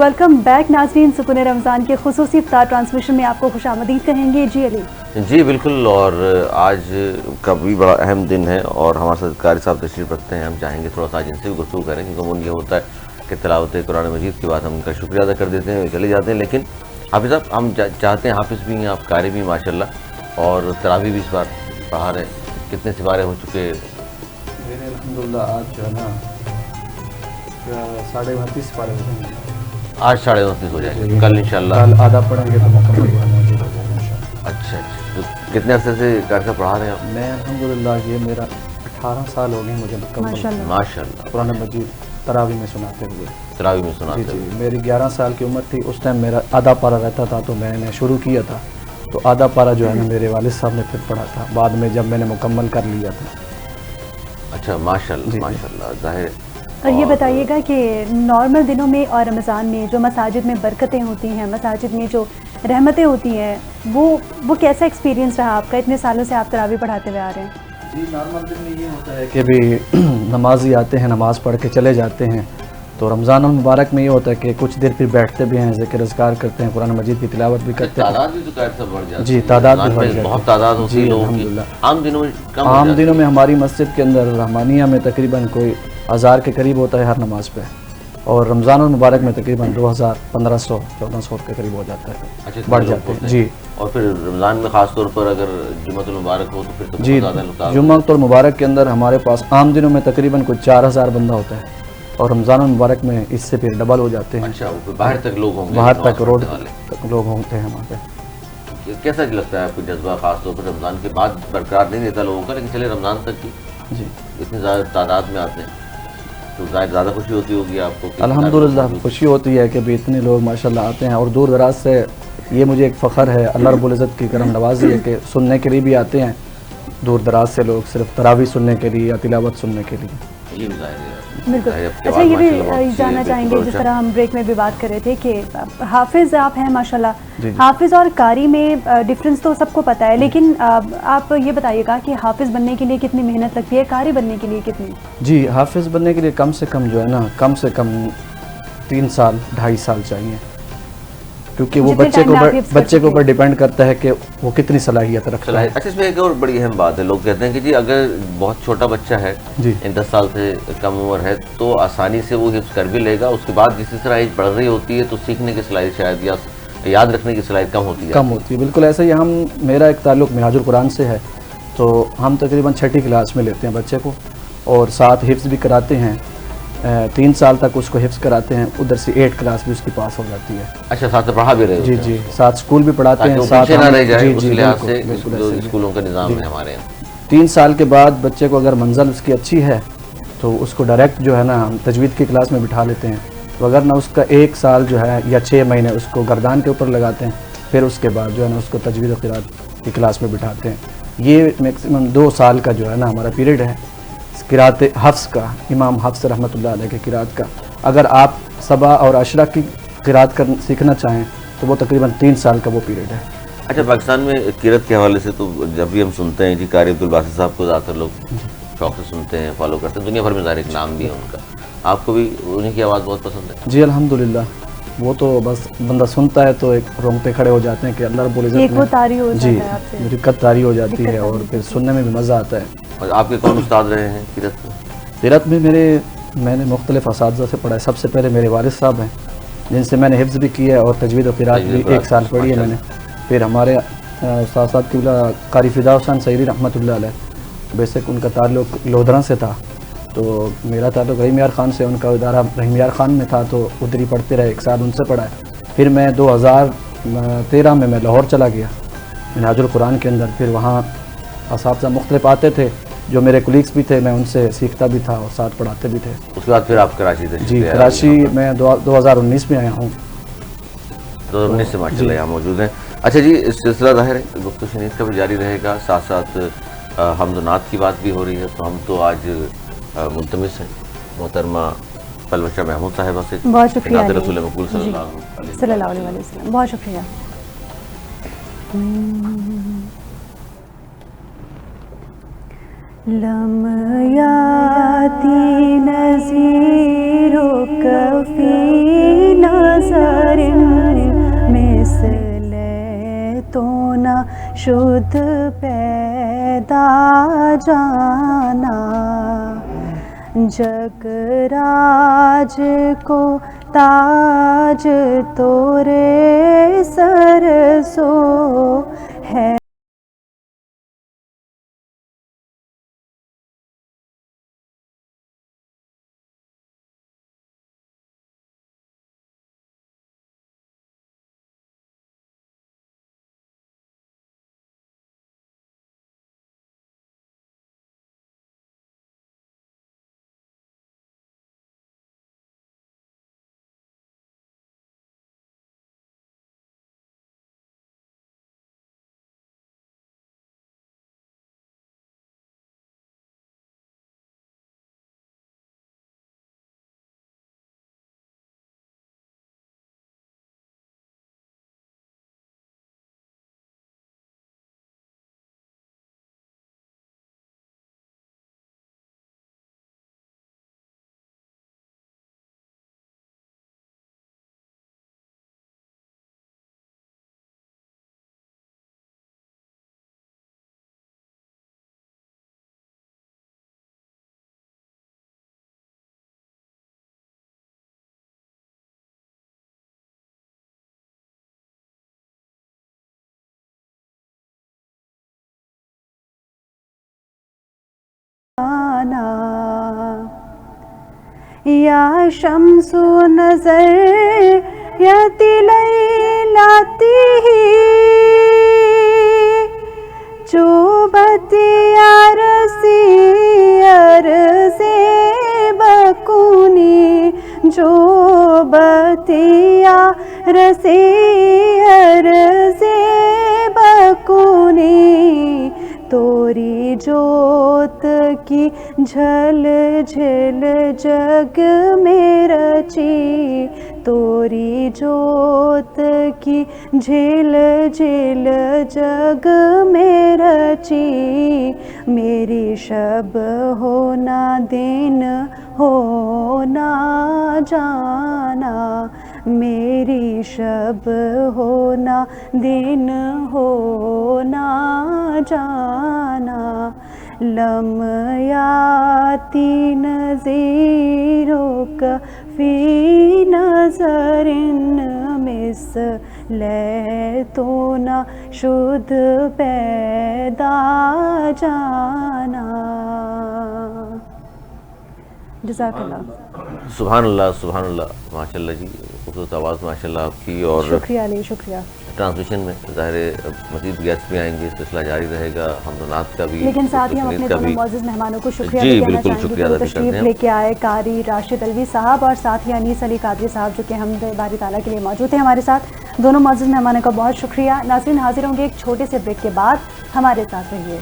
Welcome back नाज़रीन। सुकून रमज़ान के खुसूसी इफ्तार ट्रांसमिशन में आपको खुशामदीद कहेंगे। जी अली जी बिल्कुल। और आज का भी बड़ा अहम दिन है और हमारे साथ कारी साहब तशरीफ़ रखते हैं। हम चाहेंगे थोड़ा सा जिनसे भी गुफ्तगू करें, क्योंकि उन ये होता है कि तिलावत कुरान मजीद के बाद हम उनका शुक्रिया अदा कर देते हैं, वे चले जाते हैं। लेकिन हाफिज़ साहब, हम चाहते हैं, हाफिज़ भी हैं आप, कारी भी माशाल्लाह, और तरावी भी इस बार पढ़ा रहे हैं। कितने सिपारे हो चुके? मेरे अल्हम्दुलिल्लाह आज जो है ना 29.5 सिपारे हो जाएंगे। आज 29.5 हो जाएंगे, कल इंशाल्लाह कल आधा पढ़ेंगे तो मुकम्मल मौजूद हो जाएगा इंशाल्लाह। अच्छा। तो कितने अरसे से कारी साहब पढ़ा रहे हैं आप? मैं अल्हम्दुलिल्लाह ये मेरा 18 साल हो गए मुझे मुकम्मल माशाल्लाह कुरान मजीद तरावी में सुनाते हुए। तरावी में सुनाते जी हुए। मेरी 11 साल की उम्र थी, उस टाइम मेरा आधा पारा रहता था, तो मैंने शुरू किया था। तो आधा पारा जो है ना मेरे वालिद साहब ने फिर पढ़ा था, बाद में जब मैंने मुकम्मल कर लिया था। अच्छा, माशाल्लाह माशाल्लाह। ज़ाहिर। और ये बताइएगा कि नॉर्मल दिनों में और रमज़ान में जो मसाजिद में बरकतें होती हैं, मसाजिद में जो रहमतें होती हैं, वो कैसा एक्सपीरियंस रहा आपका? इतने सालों से आप तरावी पढ़ाते हुए आ रहे हैं। जी नॉर्मल दिन में ये होता है कि भी नमाजी आते हैं, नमाज़ पढ़ के चले जाते हैं। तो रमज़ान मुबारक में ये होता है कि कुछ देर फिर बैठते भी हैं, ज़िक्र अज़कार करते हैं, कुरान मजीद की तिलावत भी करते हैं। तादाद भी तो कारी साहब बढ़ जाती है। जी तादाद भी बढ़ जाती है, बहुत तादाद होती है लोगों की। अल्हम्दुलिल्लाह। आम दिनों में कम हो आम जाती दिनों में हमारी मस्जिद के अंदर रहमानिया में तकरीबन कोई 1000 के करीब होता है हर नमाज पे, और रमज़ान मुबारक में तकरीबन 2000, 1500, 1400 के करीब हो जाता है। अच्छा, बढ़ जाते हैं जी। और फिर रमज़ान में ख़ास तौर पर अगर जुम्मतुल मुबारक हो तो फिर तो जी बहुत ज़्यादा जुम्मतुल मुबारक के अंदर हमारे पास आम दिनों में तकरीबन कुछ 4000 बंदा होता है, और रमज़ान मुबारक में इससे फिर डबल हो जाते हैं। अच्छा, वो बाहर तक लोग होंगे, बाहर तक रोड वाले तक लोग होते हैं वहाँ पे। कैसा लगता है आपको जज्बा, खास तौर पर रमज़ान के बाद बरकरार नहीं रहता लोगों का, लेकिन चले रमज़ान तक की जी इतनी ज़्यादा तादाद में आते हैं तो ज़्यादा खुशी होती होगी आपको? अल्हम्दुलिल्लाह खुशी होती है कि भी इतने लोग माशाल्लाह आते हैं, और दूर दराज से। ये मुझे एक फ़ख्र है, अल्लाह रब्बुल इज़्ज़त की करम नवाज़ी है कि सुनने के लिए भी आते हैं दूर दराज से लोग, सिर्फ तरावी सुनने के लिए या तिलावत सुनने के लिए। ये भी ज़ाहिर है। बिल्कुल। अच्छा, ये भी जानना चाहेंगे, जिस तरह हम ब्रेक में भी बात कर रहे थे कि हाफिज़ आप हैं माशाल्लाह, हाफिज़ और कारी में डिफरेंस तो सबको पता है, लेकिन आप ये बताइएगा कि हाफिज़ बनने के लिए कितनी मेहनत लगती है, कारी बनने के लिए कितनी? जी हाफिज़ बनने के लिए कम से कम जो है ना, कम से कम 3 साल 2.5 साल चाहिए, क्योंकि वो बच्चे के ऊपर डिपेंड करता है कि वो कितनी सलाहियत रखता है। अच्छा, इसमें एक और बड़ी अहम बात है, लोग कहते हैं कि जी अगर बहुत छोटा बच्चा है जी 10 साल से कम उम्र है तो आसानी से वो हिफ्ज़ कर भी लेगा, उसके बाद जिस तरह एज बढ़ रही होती है तो सीखने की सलाहियत शायद या याद रखने की सलाहियत कम होती है। बिल्कुल ऐसा ही मेरा एक ताल्लुक़ मिनहाजुल कुरान से है, तो हम तकरीबन 6ठी क्लास में लेते हैं बच्चे को, और साथ हिफ्ज़ भी कराते हैं। 3 साल तक उसको हिफ्ज़ कराते हैं, उधर से 8 क्लास भी उसकी पास हो जाती है। अच्छा, साथ में पढ़ा भी रहे? जी जी, साथ स्कूल भी पढ़ाते हैं, साथ ना रह जाए, जी उस जी लिहाज से बिल्कुल स्कूलों का निज़ाम है हमारे यहाँ। 3 साल के बाद बच्चे को अगर मंजिल उसकी अच्छी है तो उसको डायरेक्ट जो है ना हम तजवीद की क्लास में बिठा लेते हैं, तो अगर ना उसका 1 साल जो है या 6 महीने उसको गर्दान के ऊपर लगाते हैं, फिर उसके बाद जो है ना उसको तजवीद और क़िराअत की क्लास में बिठाते हैं। ये मैक्सिमम 2 साल का जो है ना हमारा पीरियड है क़िराअत हफ्स का, इमाम हफ्स रहमतुल्लाह अलैह के क़िराअत का। अगर आप सबा और अशरा की क़िराअत सीखना चाहें तो वो तकरीबन 3 साल का वो पीरियड है। अच्छा, पाकिस्तान में क़िराअत के हवाले से तो जब भी हम सुनते हैं जी कारी अब्दुल बासित साहब को ज़्यादातर लोग शौक़ से सुनते हैं, फॉलो करते हैं, दुनिया भर में ज़ाहिर एक नाम भी है उनका। आपको भी उन्हीं की आवाज़ बहुत पसंद है? जी अल्हम्दुलिल्लाह, वो तो बस बंदा सुनता है तो एक रोंगटे खड़े हो जाते हैं कि अल्लाह रब्बुल इज़्ज़त जी रिक्कत तारी हो जाती है, और फिर सुनने में भी मज़ा आता है। और आपके कौन उस्ताद रहे हैं क़िराअत में? क़िराअत में मैंने मुख्तलिफ़ असातिज़ा से पढ़ा है। सबसे पहले मेरे वालिद साहब हैं, जिनसे मैंने हिफ्ज़ भी किया है और तजवीद और क़िराअत भी 1 साल पढ़ी है मैंने। फिर हमारे उस्ताद क़िबला कारी फ़िदा हुसैन सईदी रहमतुल्लाह अलैह, बेसिक उनका ताल्लुक़ लोधरा से था, तो मेरा ताल्लुक़ रहीम यार ख़ान से, उनका इदारा रहीम यार ख़ान में था, तो उधर ही पढ़ते रहे, 1 साल उनसे पढ़ा है। फिर मैं 2013 में मैं लाहौर चला गया मिनहाजुल कुरान के अंदर। फिर वहाँ असातिज़ा मुख्तलिफ आते थे, जो मेरे कुलीग्स भी थे, मैं उनसे सीखता भी था और साथ पढ़ाते भी थे। उसके बाद फिर आप कराची थे? जी कराची मैं 2019 में आया हूँ। 2019 से माशाल्लाह यहाँ मौजूद हैं। अच्छा जी, इस सिलसिला ज़ाहिर है गुफ्तगू शनीद का भी जारी रहेगा, साथ साथ हम्द नात की बात भी हो रही है। तो हम तो आज मुल्तमिस हैं मोहतरमा पलवशा महमूद साहिबा से, बहुत शुक्रिया रसूल मक़बूल सल्लल्लाहु अलैहि वसल्लम, बहुत शुक्रिया। लमयाती नज़ीरो कफ़ी नज़र नजरिन मिसले तो न शुद्ध पैदा जाना। जगराज को ताज तोरे सर सो है। या शम्सु नज़र या तिलैलाती ही जो बतिया रसी अरज़े बकुनी जो बतिया रसी अरज़े बकुनी तोरी जोत की झल झल जग में रची तोरी जोत की झिल झिल जग में रची मेरी शब होना दिन होना जाना मेरी शब होना दिन होना जाना लमयाती नज़ीरों का फी नज़रिन मिसले तो न शुद्ध पैदा जाना। जज़ाकल्लाह। सुभान अल्लाह माशाल्लाह जी, खूबसूरत आवाज़ माशाल्लाह आपकी। और शुक्रिया अली, शुक्रिया। ट्रांसमिशन में ज़ाहिर मज़ीद गेस्ट भी आएंगे, सिलसिला जारी रहेगा हमदनात का भी, लेकिन साथ ही हम अपने दोनों मौजूद मेहमानों को शुक्रिया जी भी कहना बिल्कुल चाहेंगे शुक्रिया जो अदा करते तशरीफ हैं। लेके आए कारी राशिद अलवी साहब और साथ ही अनीस अली कादरी साहब जो कि हम बारी ताला के लिए मौजूद थे हमारे साथ। दोनों मौजूद मेहमानों का बहुत शुक्रिया। नाज़रीन हाजिर होंगे एक छोटे से ब्रेक के बाद, हमारे साथ रहिए।